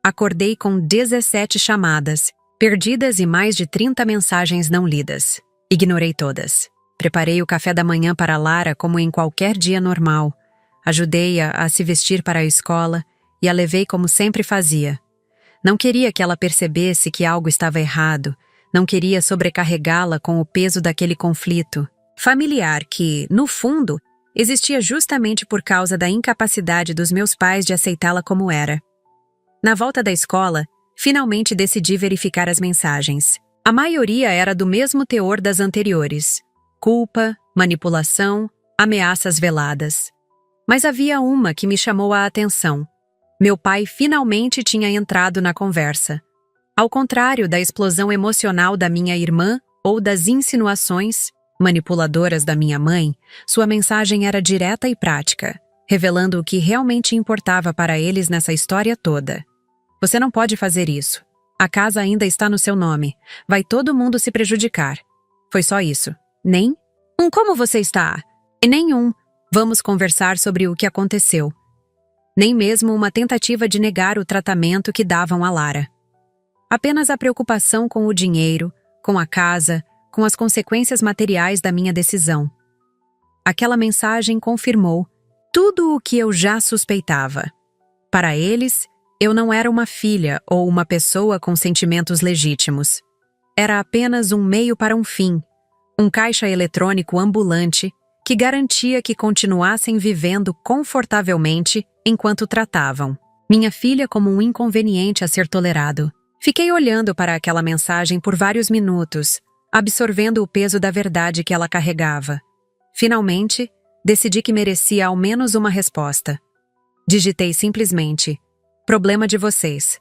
Acordei com 17 chamadas, perdidas e mais de 30 mensagens não lidas. Ignorei todas. Preparei o café da manhã para Lara como em qualquer dia normal. Ajudei-a a se vestir para a escola e a levei como sempre fazia. Não queria que ela percebesse que algo estava errado. Não queria sobrecarregá-la com o peso daquele conflito familiar que, no fundo, existia justamente por causa da incapacidade dos meus pais de aceitá-la como era. Na volta da escola, finalmente decidi verificar as mensagens. A maioria era do mesmo teor das anteriores: culpa, manipulação, ameaças veladas. Mas havia uma que me chamou a atenção. Meu pai finalmente tinha entrado na conversa. Ao contrário da explosão emocional da minha irmã ou das insinuações manipuladoras da minha mãe, sua mensagem era direta e prática, revelando o que realmente importava para eles nessa história toda. Você não pode fazer isso. A casa ainda está no seu nome. Vai todo mundo se prejudicar. Foi só isso. Nem como você está? E nenhum vamos conversar sobre o que aconteceu. Nem mesmo uma tentativa de negar o tratamento que davam a Lara. Apenas a preocupação com o dinheiro, com a casa, com as consequências materiais da minha decisão. Aquela mensagem confirmou tudo o que eu já suspeitava. Para eles, eu não era uma filha ou uma pessoa com sentimentos legítimos. Era apenas um meio para um fim, um caixa eletrônico ambulante que garantia que continuassem vivendo confortavelmente enquanto tratavam minha filha como um inconveniente a ser tolerado. Fiquei olhando para aquela mensagem por vários minutos, absorvendo o peso da verdade que ela carregava. Finalmente, decidi que merecia ao menos uma resposta. Digitei simplesmente: problema de vocês.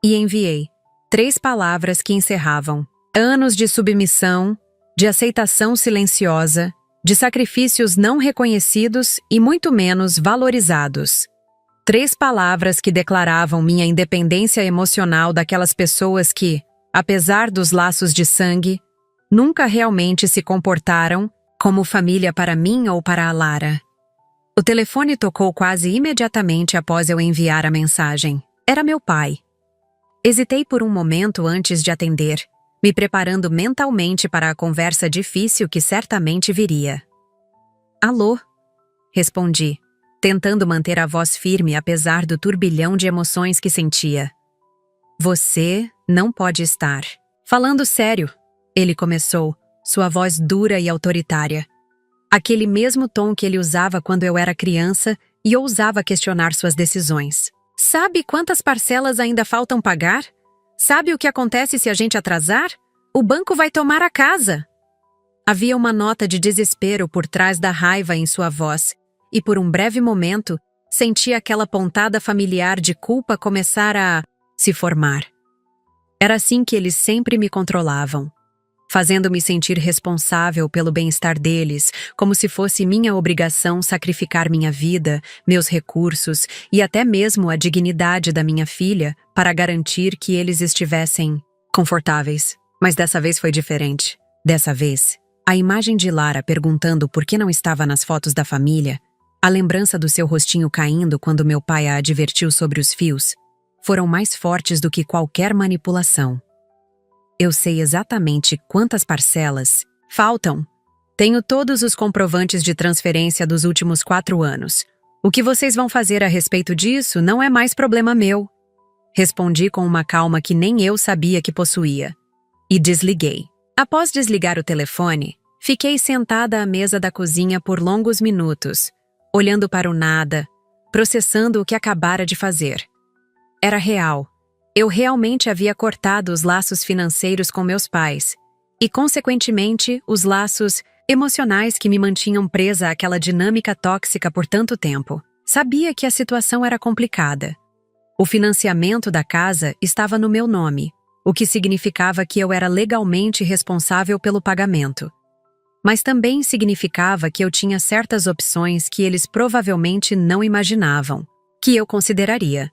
E enviei 3 palavras que encerravam: anos de submissão, de aceitação silenciosa, de sacrifícios não reconhecidos e muito menos valorizados. 3 palavras que declaravam minha independência emocional daquelas pessoas que, apesar dos laços de sangue, nunca realmente se comportaram como família para mim ou para a Lara. O telefone tocou quase imediatamente após eu enviar a mensagem. Era meu pai. Hesitei por um momento antes de atender, me preparando mentalmente para a conversa difícil que certamente viria. Alô? Respondi, tentando manter a voz firme apesar do turbilhão de emoções que sentia. Você não pode estar. Falando sério, ele começou, sua voz dura e autoritária. Aquele mesmo tom que ele usava quando eu era criança e ousava questionar suas decisões. Sabe quantas parcelas ainda faltam pagar? Sabe o que acontece se a gente atrasar? O banco vai tomar a casa. Havia uma nota de desespero por trás da raiva em sua voz, e por um breve momento, senti aquela pontada familiar de culpa começar a se formar. Era assim que eles sempre me controlavam, fazendo-me sentir responsável pelo bem-estar deles, como se fosse minha obrigação sacrificar minha vida, meus recursos e até mesmo a dignidade da minha filha para garantir que eles estivessem confortáveis. Mas dessa vez foi diferente. Dessa vez, a imagem de Lara perguntando por que não estava nas fotos da família, a lembrança do seu rostinho caindo quando meu pai a advertiu sobre os fios, foram mais fortes do que qualquer manipulação. Eu sei exatamente quantas parcelas faltam. Tenho todos os comprovantes de transferência dos últimos 4 anos. O que vocês vão fazer a respeito disso não é mais problema meu. Respondi com uma calma que nem eu sabia que possuía. E desliguei. Após desligar o telefone, fiquei sentada à mesa da cozinha por longos minutos, olhando para o nada, processando o que acabara de fazer. Era real. Eu realmente havia cortado os laços financeiros com meus pais e, consequentemente, os laços emocionais que me mantinham presa àquela dinâmica tóxica por tanto tempo. Sabia que a situação era complicada. O financiamento da casa estava no meu nome, o que significava que eu era legalmente responsável pelo pagamento. Mas também significava que eu tinha certas opções que eles provavelmente não imaginavam, que eu consideraria.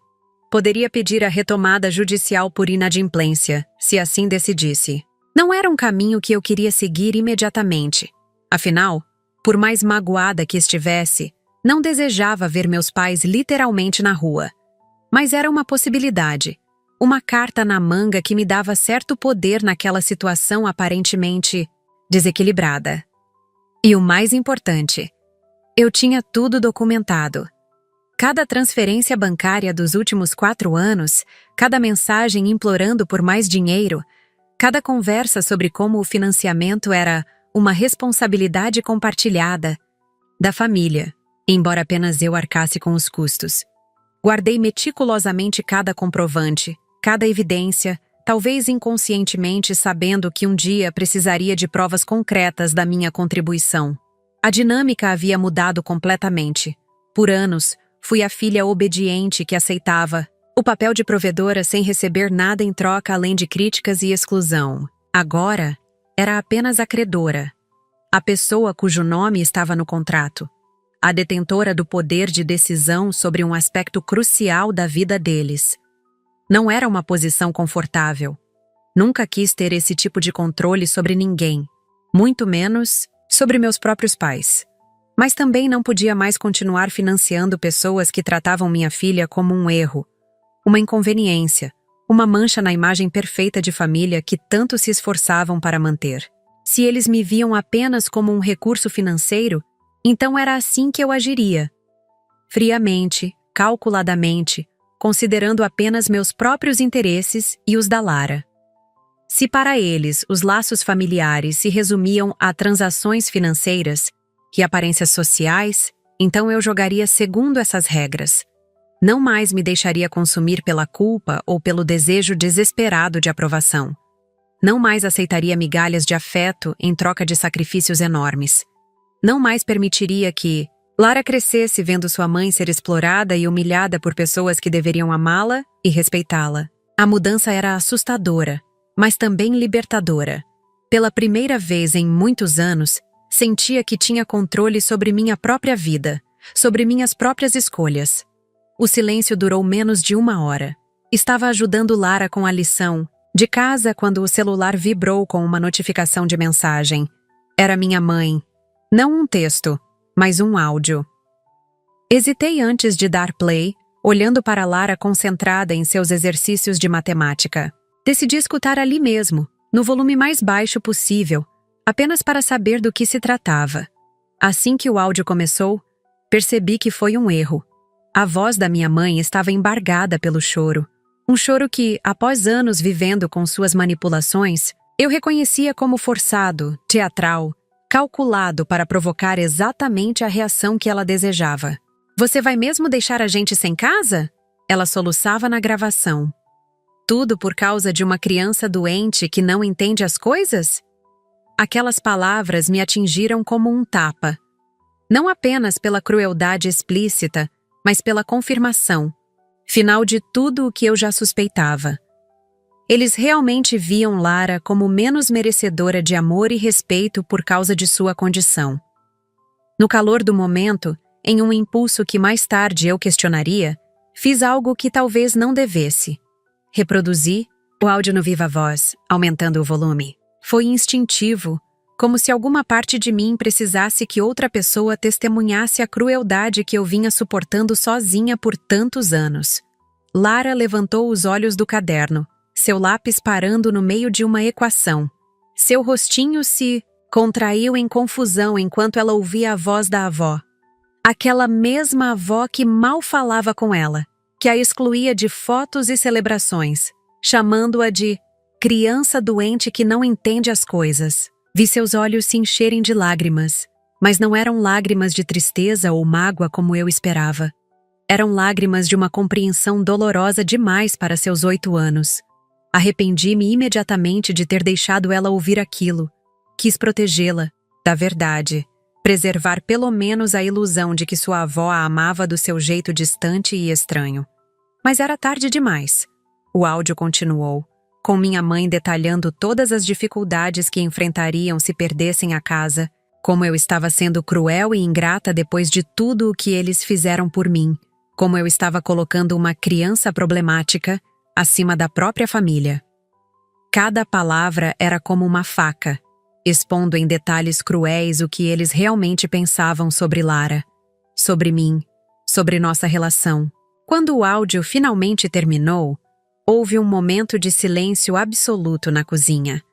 Poderia pedir a retomada judicial por inadimplência, se assim decidisse. Não era um caminho que eu queria seguir imediatamente. Afinal, por mais magoada que estivesse, não desejava ver meus pais literalmente na rua. Mas era uma possibilidade, uma carta na manga que me dava certo poder naquela situação aparentemente desequilibrada. E o mais importante, eu tinha tudo documentado. Cada transferência bancária dos últimos 4 anos, cada mensagem implorando por mais dinheiro, cada conversa sobre como o financiamento era uma responsabilidade compartilhada da família, embora apenas eu arcasse com os custos. Guardei meticulosamente cada comprovante, cada evidência, talvez inconscientemente sabendo que um dia precisaria de provas concretas da minha contribuição. A dinâmica havia mudado completamente. Por anos, fui a filha obediente que aceitava o papel de provedora sem receber nada em troca além de críticas e exclusão. Agora, era apenas a credora, a pessoa cujo nome estava no contrato, a detentora do poder de decisão sobre um aspecto crucial da vida deles. Não era uma posição confortável. Nunca quis ter esse tipo de controle sobre ninguém, muito menos sobre meus próprios pais. Mas também não podia mais continuar financiando pessoas que tratavam minha filha como um erro, uma inconveniência, uma mancha na imagem perfeita de família que tanto se esforçavam para manter. Se eles me viam apenas como um recurso financeiro, então era assim que eu agiria. Friamente, calculadamente, considerando apenas meus próprios interesses e os da Lara. Se para eles os laços familiares se resumiam a transações financeiras e aparências sociais, então eu jogaria segundo essas regras. Não mais me deixaria consumir pela culpa ou pelo desejo desesperado de aprovação. Não mais aceitaria migalhas de afeto em troca de sacrifícios enormes. Não mais permitiria que Lara crescesse vendo sua mãe ser explorada e humilhada por pessoas que deveriam amá-la e respeitá-la. A mudança era assustadora, mas também libertadora. Pela primeira vez em muitos anos, sentia que tinha controle sobre minha própria vida, sobre minhas próprias escolhas. O silêncio durou menos de 1 hora. Estava ajudando Lara com a lição, de casa quando o celular vibrou com uma notificação de mensagem. Era minha mãe. Não um texto, mas um áudio. Hesitei antes de dar play, olhando para Lara concentrada em seus exercícios de matemática. Decidi escutar ali mesmo, no volume mais baixo possível, apenas para saber do que se tratava. Assim que o áudio começou, percebi que foi um erro. A voz da minha mãe estava embargada pelo choro. Um choro que, após anos vivendo com suas manipulações, eu reconhecia como forçado, teatral, calculado para provocar exatamente a reação que ela desejava. "Você vai mesmo deixar a gente sem casa?" Ela soluçava na gravação. "Tudo por causa de uma criança doente que não entende as coisas?" Aquelas palavras me atingiram como um tapa. Não apenas pela crueldade explícita, mas pela confirmação, final de tudo o que eu já suspeitava. Eles realmente viam Lara como menos merecedora de amor e respeito por causa de sua condição. No calor do momento, em um impulso que mais tarde eu questionaria, fiz algo que talvez não devesse. Reproduzi o áudio no viva voz, aumentando o volume. Foi instintivo, como se alguma parte de mim precisasse que outra pessoa testemunhasse a crueldade que eu vinha suportando sozinha por tantos anos. Lara levantou os olhos do caderno, seu lápis parando no meio de uma equação. Seu rostinho se contraiu em confusão enquanto ela ouvia a voz da avó. Aquela mesma avó que mal falava com ela, que a excluía de fotos e celebrações, chamando-a de criança doente que não entende as coisas. Vi seus olhos se encherem de lágrimas, mas não eram lágrimas de tristeza ou mágoa como eu esperava. Eram lágrimas de uma compreensão dolorosa demais para seus 8 anos. Arrependi-me imediatamente de ter deixado ela ouvir aquilo. Quis protegê-la, da verdade, preservar pelo menos a ilusão de que sua avó a amava do seu jeito distante e estranho. Mas era tarde demais. O áudio continuou, com minha mãe detalhando todas as dificuldades que enfrentariam se perdessem a casa, como eu estava sendo cruel e ingrata depois de tudo o que eles fizeram por mim, como eu estava colocando uma criança problemática acima da própria família. Cada palavra era como uma faca, expondo em detalhes cruéis o que eles realmente pensavam sobre Lara, sobre mim, sobre nossa relação. Quando o áudio finalmente terminou, houve um momento de silêncio absoluto na cozinha.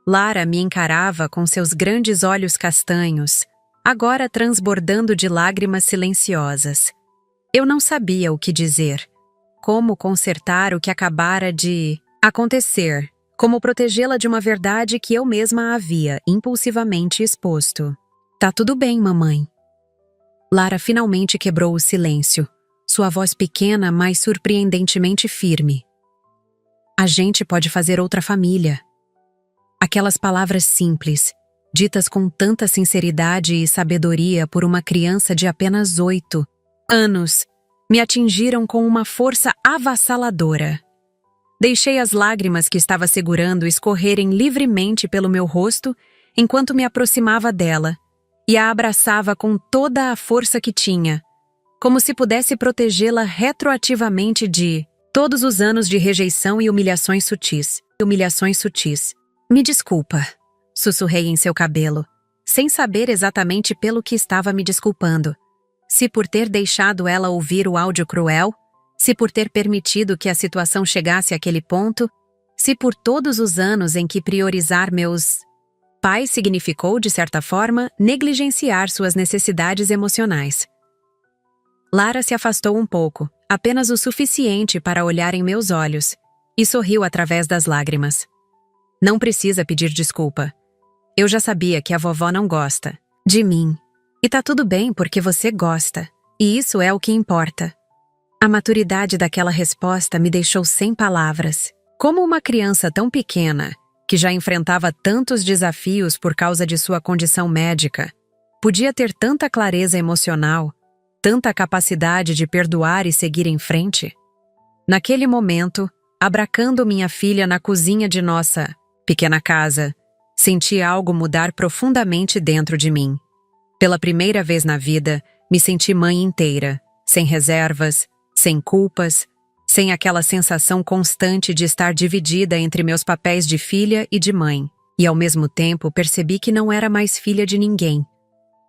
Lara me encarava com seus grandes olhos castanhos, agora transbordando de lágrimas silenciosas. Eu não sabia o que dizer, como consertar o que acabara de acontecer, como protegê-la de uma verdade que eu mesma havia impulsivamente exposto. Tá tudo bem, mamãe. Lara finalmente quebrou o silêncio, sua voz pequena, mas surpreendentemente firme. A gente pode fazer outra família. Aquelas palavras simples, ditas com tanta sinceridade e sabedoria por uma criança de apenas 8 anos, me atingiram com uma força avassaladora. Deixei as lágrimas que estava segurando escorrerem livremente pelo meu rosto enquanto me aproximava dela e a abraçava com toda a força que tinha, como se pudesse protegê-la retroativamente de todos os anos de rejeição e humilhações sutis. Me desculpa, sussurrei em seu cabelo, sem saber exatamente pelo que estava me desculpando. Se por ter deixado ela ouvir o áudio cruel, se por ter permitido que a situação chegasse àquele ponto, se por todos os anos em que priorizar meus pais significou, de certa forma, negligenciar suas necessidades emocionais. Lara se afastou um pouco, apenas o suficiente para olhar em meus olhos, e sorriu através das lágrimas. Não precisa pedir desculpa. Eu já sabia que a vovó não gosta de mim. E tá tudo bem porque você gosta, e isso é o que importa. A maturidade daquela resposta me deixou sem palavras. Como uma criança tão pequena, que já enfrentava tantos desafios por causa de sua condição médica, podia ter tanta clareza emocional, tanta capacidade de perdoar e seguir em frente? Naquele momento, abracando minha filha na cozinha de nossa pequena casa, senti algo mudar profundamente dentro de mim. Pela primeira vez na vida, me senti mãe inteira, sem reservas, sem culpas, sem aquela sensação constante de estar dividida entre meus papéis de filha e de mãe, e ao mesmo tempo percebi que não era mais filha de ninguém.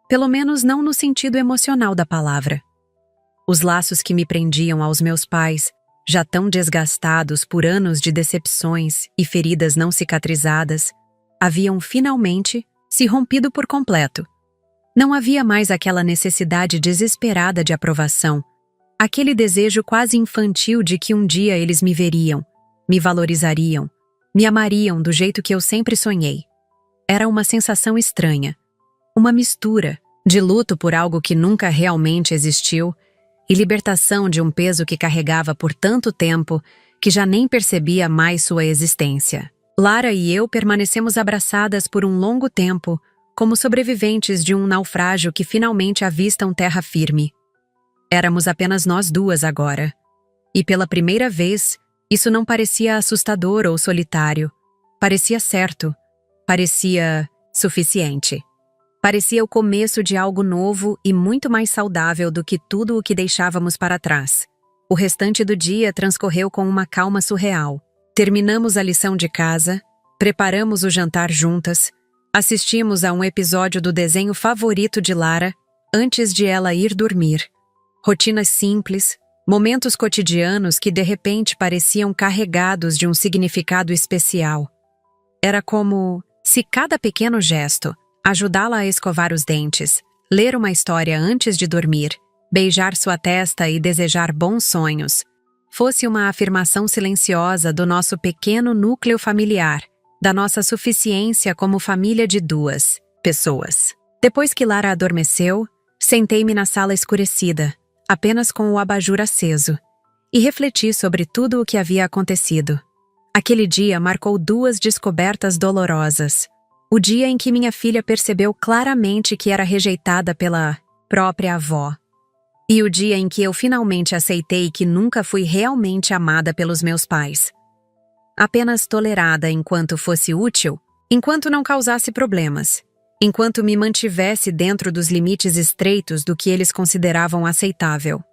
Pelo menos não no sentido emocional da palavra. Os laços que me prendiam aos meus pais, já tão desgastados por anos de decepções e feridas não cicatrizadas, haviam finalmente se rompido por completo. Não havia mais aquela necessidade desesperada de aprovação, aquele desejo quase infantil de que um dia eles me veriam, me valorizariam, me amariam do jeito que eu sempre sonhei. Era uma sensação estranha, uma mistura de luto por algo que nunca realmente existiu e libertação de um peso que carregava por tanto tempo que já nem percebia mais sua existência. Lara e eu permanecemos abraçadas por um longo tempo, como sobreviventes de um naufrágio que finalmente avistam terra firme. Éramos apenas nós duas agora. E pela primeira vez, isso não parecia assustador ou solitário. Parecia certo. Parecia suficiente. Parecia o começo de algo novo e muito mais saudável do que tudo o que deixávamos para trás. O restante do dia transcorreu com uma calma surreal. Terminamos a lição de casa, preparamos o jantar juntas, assistimos a um episódio do desenho favorito de Lara antes de ela ir dormir. Rotinas simples, momentos cotidianos que de repente pareciam carregados de um significado especial. Era como se cada pequeno gesto, ajudá-la a escovar os dentes, ler uma história antes de dormir, beijar sua testa e desejar bons sonhos, fosse uma afirmação silenciosa do nosso pequeno núcleo familiar, da nossa suficiência como família de 2 pessoas. Depois que Lara adormeceu, sentei-me na sala escurecida, apenas com o abajur aceso, e refleti sobre tudo o que havia acontecido. Aquele dia marcou duas descobertas dolorosas. O dia em que minha filha percebeu claramente que era rejeitada pela própria avó. E o dia em que eu finalmente aceitei que nunca fui realmente amada pelos meus pais. Apenas tolerada enquanto fosse útil, enquanto não causasse problemas, enquanto me mantivesse dentro dos limites estreitos do que eles consideravam aceitável.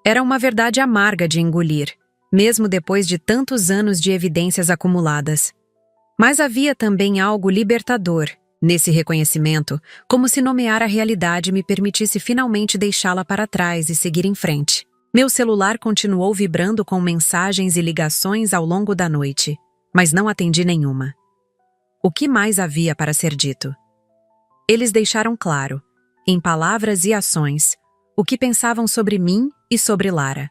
Era uma verdade amarga de engolir, mesmo depois de tantos anos de evidências acumuladas. Mas havia também algo libertador nesse reconhecimento, como se nomear a realidade me permitisse finalmente deixá-la para trás e seguir em frente. Meu celular continuou vibrando com mensagens e ligações ao longo da noite, mas não atendi nenhuma. O que mais havia para ser dito? Eles deixaram claro, em palavras e ações, o que pensavam sobre mim e sobre Lara.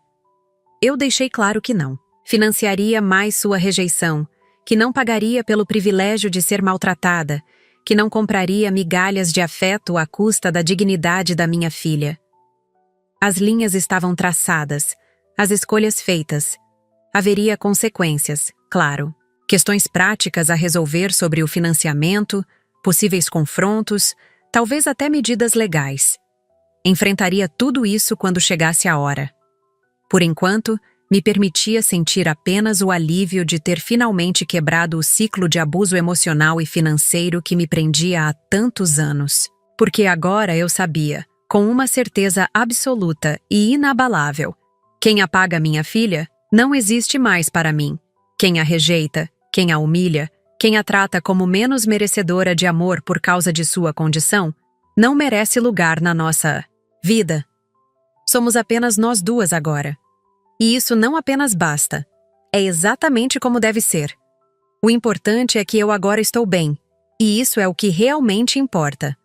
Eu deixei claro que não financiaria mais sua rejeição, que não pagaria pelo privilégio de ser maltratada, que não compraria migalhas de afeto à custa da dignidade da minha filha. As linhas estavam traçadas, as escolhas feitas. Haveria consequências, claro. Questões práticas a resolver sobre o financiamento, possíveis confrontos, talvez até medidas legais. Enfrentaria tudo isso quando chegasse a hora. Por enquanto, me permitia sentir apenas o alívio de ter finalmente quebrado o ciclo de abuso emocional e financeiro que me prendia há tantos anos. Porque agora eu sabia, com uma certeza absoluta e inabalável, quem apaga minha filha não existe mais para mim. Quem a rejeita, quem a humilha, quem a trata como menos merecedora de amor por causa de sua condição, não merece lugar na nossa vida. Somos apenas nós duas agora. E isso não apenas basta. É exatamente como deve ser. O importante é que eu agora estou bem, e isso é o que realmente importa.